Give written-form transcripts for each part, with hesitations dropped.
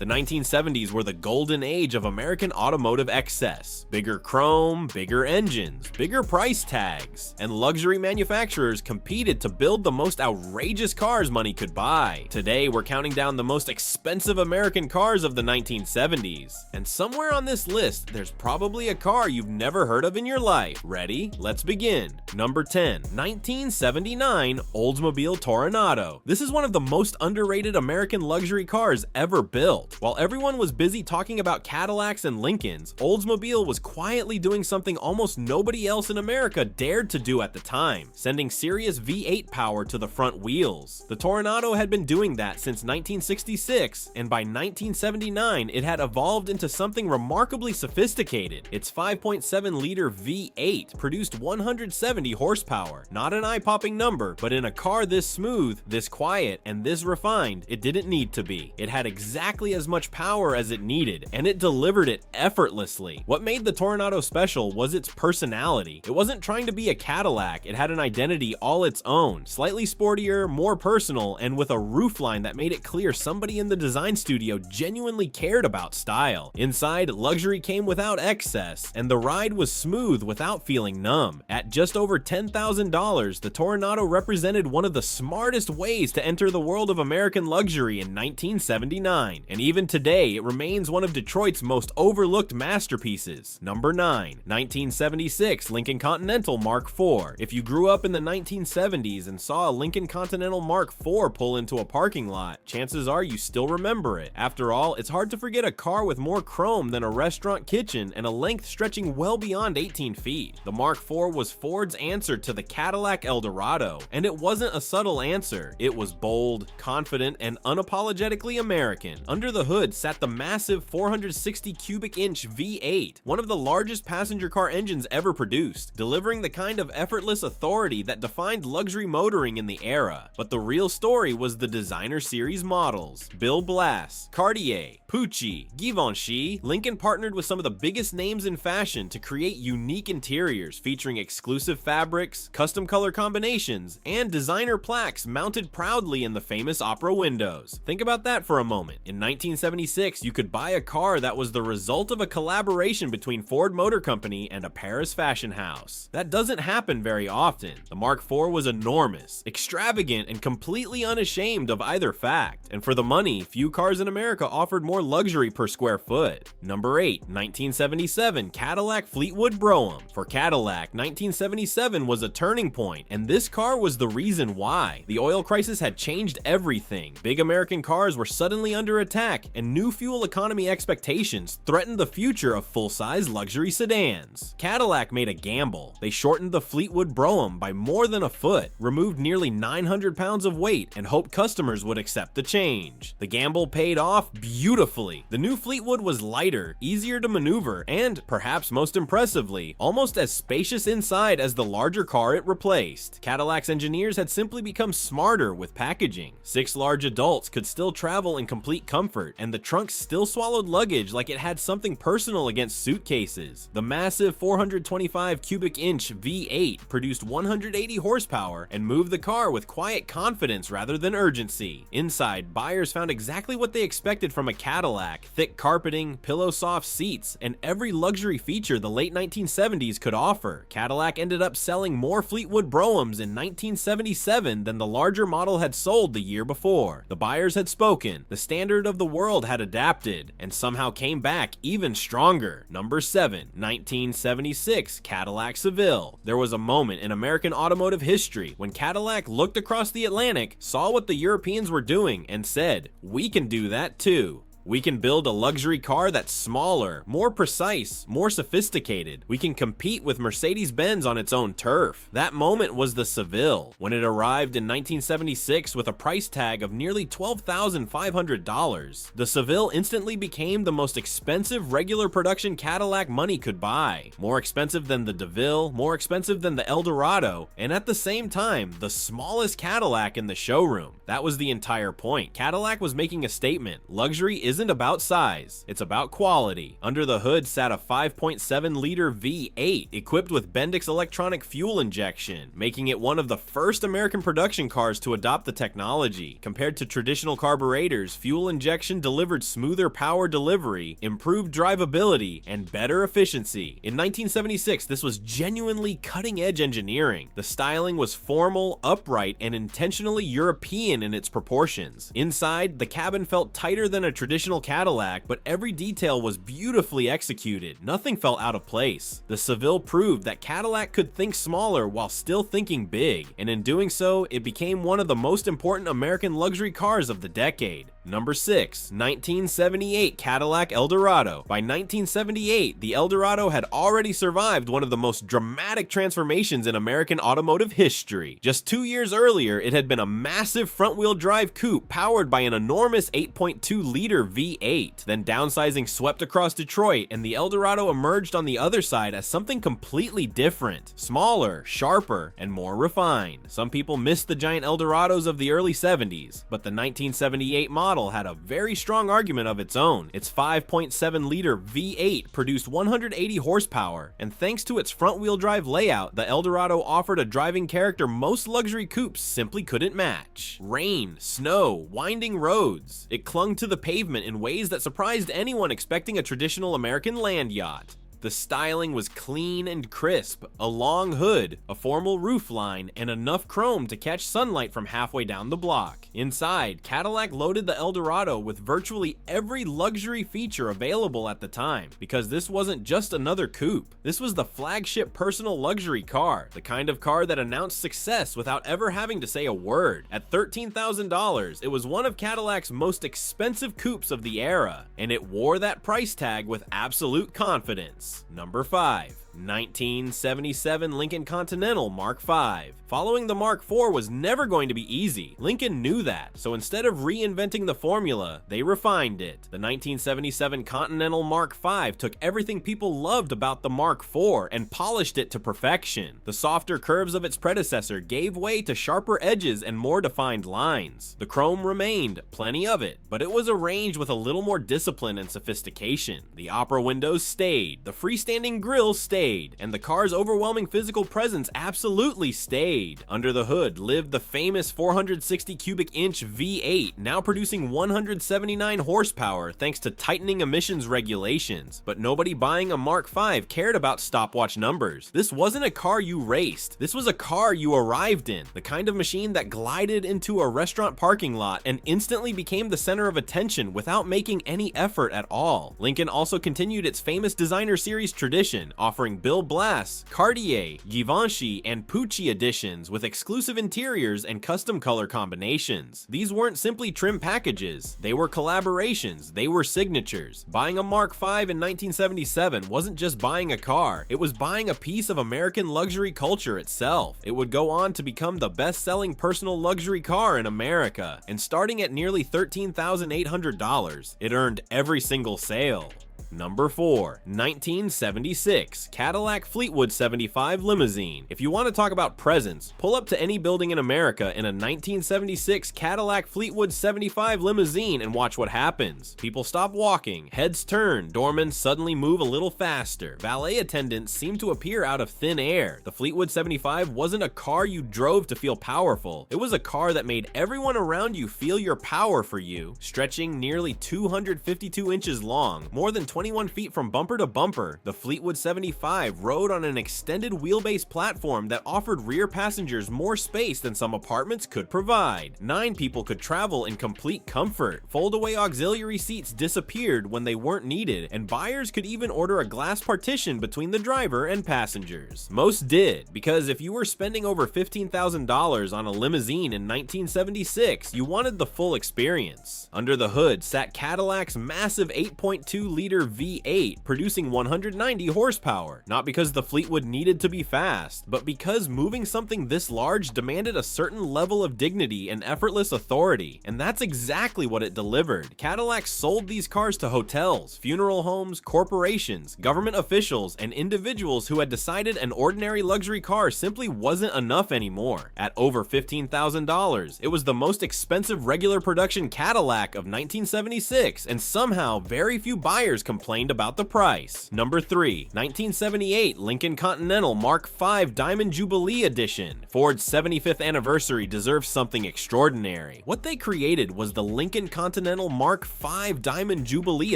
The 1970s were the golden age of American automotive excess. Bigger chrome, bigger engines, bigger price tags, and luxury manufacturers competed to build the most outrageous cars money could buy. Today, we're counting down the most expensive American cars of the 1970s. And somewhere on this list, there's probably a car you've never heard of in your life. Ready? Let's begin. Number 10, 1979 Oldsmobile Toronado. This is one of the most underrated American luxury cars ever built. While everyone was busy talking about Cadillacs and Lincolns, Oldsmobile was quietly doing something almost nobody else in America dared to do at the time, sending serious V8 power to the front wheels. The Toronado had been doing that since 1966, and by 1979 it had evolved into something remarkably sophisticated. Its 5.7-liter V8 produced 170 horsepower, not an eye-popping number, but in a car this smooth, this quiet, and this refined, it didn't need to be. It had exactly as much power as it needed, and it delivered it effortlessly. What made the Toronado special was its personality. It wasn't trying to be a Cadillac, it had an identity all its own, slightly sportier, more personal, and with a roofline that made it clear somebody in the design studio genuinely cared about style. Inside, luxury came without excess, and the ride was smooth without feeling numb. At just over $10,000, the Toronado represented one of the smartest ways to enter the world of American luxury in 1979, and even today it remains one of Detroit's most overlooked masterpieces. Number 9, 1976 Lincoln Continental Mark IV. If you grew up in the 1970s and saw a Lincoln Continental Mark IV pull into a parking lot, chances are you still remember it. After all, it's hard to forget a car with more chrome than a restaurant kitchen and a length stretching well beyond 18 feet. The Mark IV was Ford's answer to the Cadillac Eldorado, and it wasn't a subtle answer. It was bold, confident, and unapologetically American. Under the hood sat the massive 460 cubic inch V8, one of the largest passenger car engines ever produced, delivering the kind of effortless authority that defined luxury motoring in the era. But the real story was the designer series models. Bill Blass, Cartier, Pucci, Givenchy. Lincoln partnered with some of the biggest names in fashion to create unique interiors featuring exclusive fabrics, custom color combinations, and designer plaques mounted proudly in the famous opera windows. Think about that for a moment. In 1976, you could buy a car that was the result of a collaboration between Ford Motor Company and a Paris fashion house. That doesn't happen very often. The Mark IV was enormous, extravagant, and completely unashamed of either fact. And for the money, few cars in America offered more luxury per square foot. Number 8, 1977 Cadillac Fleetwood Brougham. For Cadillac, 1977 was a turning point, and this car was the reason why. The oil crisis had changed everything. Big American cars were suddenly under attack, and new fuel economy expectations threatened the future of full-size luxury sedans. Cadillac made a gamble. They shortened the Fleetwood Brougham by more than a foot, removed nearly 900 pounds of weight, and hoped customers would accept the change. The gamble paid off beautifully. The new Fleetwood was lighter, easier to maneuver, and, perhaps most impressively, almost as spacious inside as the larger car it replaced. Cadillac's engineers had simply become smarter with packaging. 6 large adults could still travel in complete comfort, and the trunk still swallowed luggage like it had something personal against suitcases. The massive 425 cubic inch V8 produced 180 horsepower and moved the car with quiet confidence rather than urgency. Inside, buyers found exactly what they expected from a Cadillac: thick carpeting, pillow-soft seats, and every luxury feature the late 1970s could offer. Cadillac ended up selling more Fleetwood Broughams in 1977 than the larger model had sold the year before. The buyers had spoken, the standard of the world had adapted, and somehow came back even stronger. Number 7, 1976 Cadillac Seville. There was a moment in American automotive history when Cadillac looked across the Atlantic, saw what the Europeans were doing, and said, "We can do that too. We can build a luxury car that's smaller, more precise, more sophisticated. We can compete with Mercedes-Benz on its own turf." That moment was the Seville, when it arrived in 1976 with a price tag of nearly $12,500. The Seville instantly became the most expensive regular production Cadillac money could buy. More expensive than the DeVille, more expensive than the Eldorado, and at the same time, the smallest Cadillac in the showroom. That was the entire point. Cadillac was making a statement. Luxury isn't about size, it's about quality. Under the hood sat a 5.7-liter V8 equipped with Bendix electronic fuel injection, making it one of the first American production cars to adopt the technology. Compared to traditional carburetors, fuel injection delivered smoother power delivery, improved drivability, and better efficiency. In 1976, this was genuinely cutting-edge engineering. The styling was formal, upright, and intentionally European in its proportions. Inside, the cabin felt tighter than a traditional Cadillac, but every detail was beautifully executed. Nothing felt out of place. The Seville proved that Cadillac could think smaller while still thinking big, and in doing so, it became one of the most important American luxury cars of the decade. Number 6. 1978 Cadillac Eldorado. By 1978, the Eldorado had already survived one of the most dramatic transformations in American automotive history. Just 2 years earlier, it had been a massive front-wheel drive coupe powered by an enormous 8.2-liter V8. Then downsizing swept across Detroit, and the Eldorado emerged on the other side as something completely different. Smaller, sharper, and more refined. Some people missed the giant Eldorados of the early 70s, but the 1978 model had a very strong argument of its own. Its 5.7-liter V8 produced 180 horsepower, and thanks to its front-wheel drive layout, the Eldorado offered a driving character most luxury coupes simply couldn't match. Rain, snow, winding roads. It clung to the pavement in ways that surprised anyone expecting a traditional American land yacht. The styling was clean and crisp, a long hood, a formal roofline, and enough chrome to catch sunlight from halfway down the block. Inside, Cadillac loaded the Eldorado with virtually every luxury feature available at the time, because this wasn't just another coupe. This was the flagship personal luxury car, the kind of car that announced success without ever having to say a word. At $13,000, it was one of Cadillac's most expensive coupes of the era, and it wore that price tag with absolute confidence. Number 5. 1977 Lincoln Continental Mark V. Following the Mark IV was never going to be easy. Lincoln knew that, so instead of reinventing the formula, they refined it. The 1977 Continental Mark V took everything people loved about the Mark IV and polished it to perfection. The softer curves of its predecessor gave way to sharper edges and more defined lines. The chrome remained, plenty of it, but it was arranged with a little more discipline and sophistication. The opera windows stayed, the freestanding grille stayed, and the car's overwhelming physical presence absolutely stayed. Under the hood lived the famous 460 cubic inch V8, now producing 179 horsepower thanks to tightening emissions regulations. But nobody buying a Mark V cared about stopwatch numbers. This wasn't a car you raced. This was a car you arrived in, the kind of machine that glided into a restaurant parking lot and instantly became the center of attention without making any effort at all. Lincoln also continued its famous designer series tradition, offering Bill Blass, Cartier, Givenchy, and Pucci editions with exclusive interiors and custom color combinations. These weren't simply trim packages, they were collaborations, they were signatures. Buying a Mark V in 1977 wasn't just buying a car, it was buying a piece of American luxury culture itself. It would go on to become the best-selling personal luxury car in America, and starting at nearly $13,800, it earned every single sale. Number 4. 1976 Cadillac Fleetwood 75 Limousine. If you want to talk about presence, pull up to any building in America in a 1976 Cadillac Fleetwood 75 Limousine and watch what happens. People stop walking, heads turn, doormen suddenly move a little faster, valet attendants seem to appear out of thin air. The Fleetwood 75 wasn't a car you drove to feel powerful, it was a car that made everyone around you feel your power for you. Stretching nearly 252 inches long, more than 21 feet from bumper to bumper, the Fleetwood 75 rode on an extended wheelbase platform that offered rear passengers more space than some apartments could provide. 9 people could travel in complete comfort. Fold-away auxiliary seats disappeared when they weren't needed, and buyers could even order a glass partition between the driver and passengers. Most did, because if you were spending over $15,000 on a limousine in 1976, you wanted the full experience. Under the hood sat Cadillac's massive 8.2-liter V8, producing 190 horsepower, not because the Fleetwood needed to be fast, but because moving something this large demanded a certain level of dignity and effortless authority, and that's exactly what it delivered. Cadillac sold these cars to hotels, funeral homes, corporations, government officials, and individuals who had decided an ordinary luxury car simply wasn't enough anymore. At over $15,000, it was the most expensive regular production Cadillac of 1976, and somehow very few buyers complained about the price. Number 3. 1978 Lincoln Continental Mark V Diamond Jubilee Edition. Ford's 75th anniversary deserves something extraordinary. What they created was the Lincoln Continental Mark V Diamond Jubilee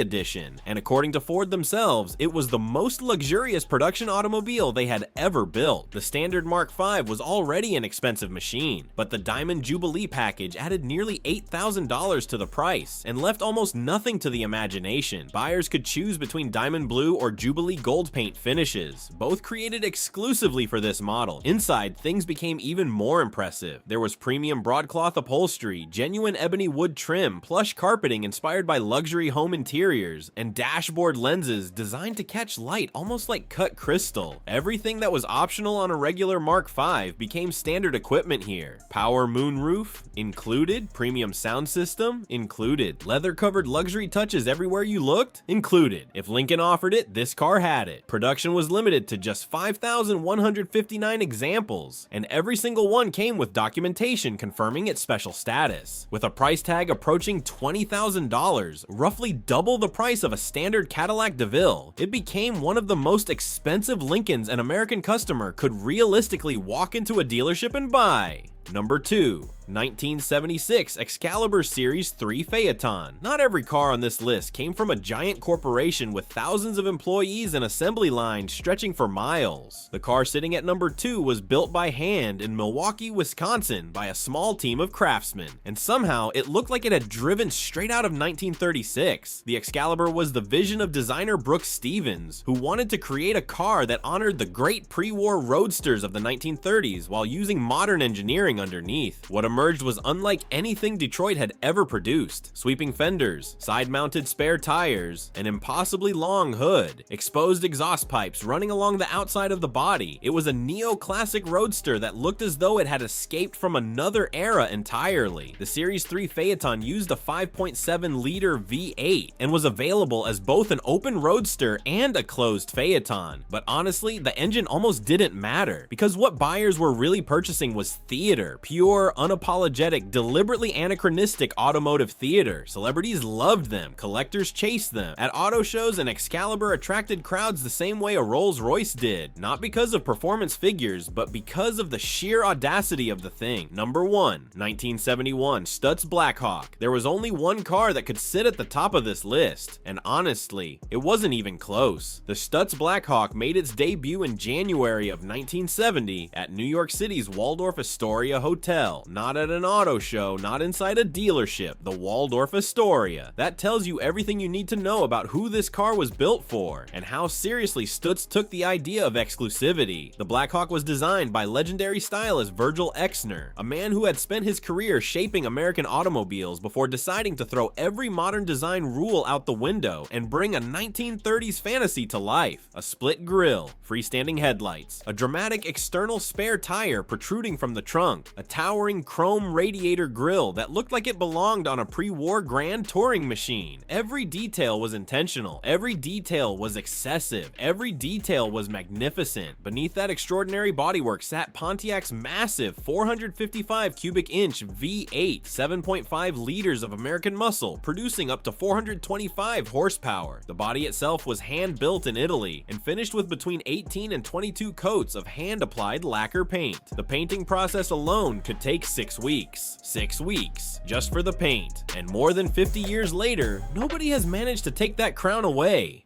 Edition, and according to Ford themselves, it was the most luxurious production automobile they had ever built. The standard Mark V was already an expensive machine, but the Diamond Jubilee package added nearly $8,000 to the price and left almost nothing to the imagination. Buyers could choose between diamond blue or Jubilee gold paint finishes, both created exclusively for this model. Inside, things became even more impressive. There was premium broadcloth upholstery, genuine ebony wood trim, plush carpeting inspired by luxury home interiors, and dashboard lenses designed to catch light almost like cut crystal. Everything that was optional on a regular Mark V became standard equipment here. Power moonroof included, premium sound system included, leather-covered luxury touches everywhere you looked included. If Lincoln offered it, this car had it. Production was limited to just 5,159 examples, and every single one came with documentation confirming its special status. With a price tag approaching $20,000, roughly double the price of a standard Cadillac DeVille, it became one of the most expensive Lincolns an American customer could realistically walk into a dealership and buy. Number 2. 1976 Excalibur Series 3 Phaeton. Not every car on this list came from a giant corporation with thousands of employees and assembly lines stretching for miles. The car sitting at number 2 was built by hand in Milwaukee, Wisconsin by a small team of craftsmen, and somehow it looked like it had driven straight out of 1936. The Excalibur was the vision of designer Brooks Stevens, who wanted to create a car that honored the great pre-war roadsters of the 1930s while using modern engineering underneath. What emerged was unlike anything Detroit had ever produced. Sweeping fenders, side-mounted spare tires, an impossibly long hood, exposed exhaust pipes running along the outside of the body. It was a neoclassic roadster that looked as though it had escaped from another era entirely. The Series 3 Phaeton used a 5.7-liter V8 and was available as both an open roadster and a closed Phaeton. But honestly, the engine almost didn't matter, because what buyers were really purchasing was theater, pure, unapologetic, deliberately anachronistic automotive theater. Celebrities loved them, collectors chased them. At auto shows, an Excalibur attracted crowds the same way a Rolls-Royce did, not because of performance figures, but because of the sheer audacity of the thing. Number 1. 1971 Stutz Blackhawk. There was only one car that could sit at the top of this list, and honestly, it wasn't even close. The Stutz Blackhawk made its debut in January of 1970 at New York City's Waldorf Astoria Hotel. Not at an auto show, not inside a dealership, the Waldorf Astoria. That tells you everything you need to know about who this car was built for, and how seriously Stutz took the idea of exclusivity. The Blackhawk was designed by legendary stylist Virgil Exner, a man who had spent his career shaping American automobiles before deciding to throw every modern design rule out the window and bring a 1930s fantasy to life. A split grille, freestanding headlights, a dramatic external spare tire protruding from the trunk, a towering chrome radiator grille that looked like it belonged on a pre-war grand touring machine. Every detail was intentional, every detail was excessive, every detail was magnificent. Beneath that extraordinary bodywork sat Pontiac's massive 455 cubic inch V8, 7.5 liters of American muscle, producing up to 425 horsepower. The body itself was hand-built in Italy and finished with between 18 and 22 coats of hand-applied lacquer paint. The painting process alone could take 6 weeks. 6 weeks just for the paint. And more than 50 years later, nobody has managed to take that crown away.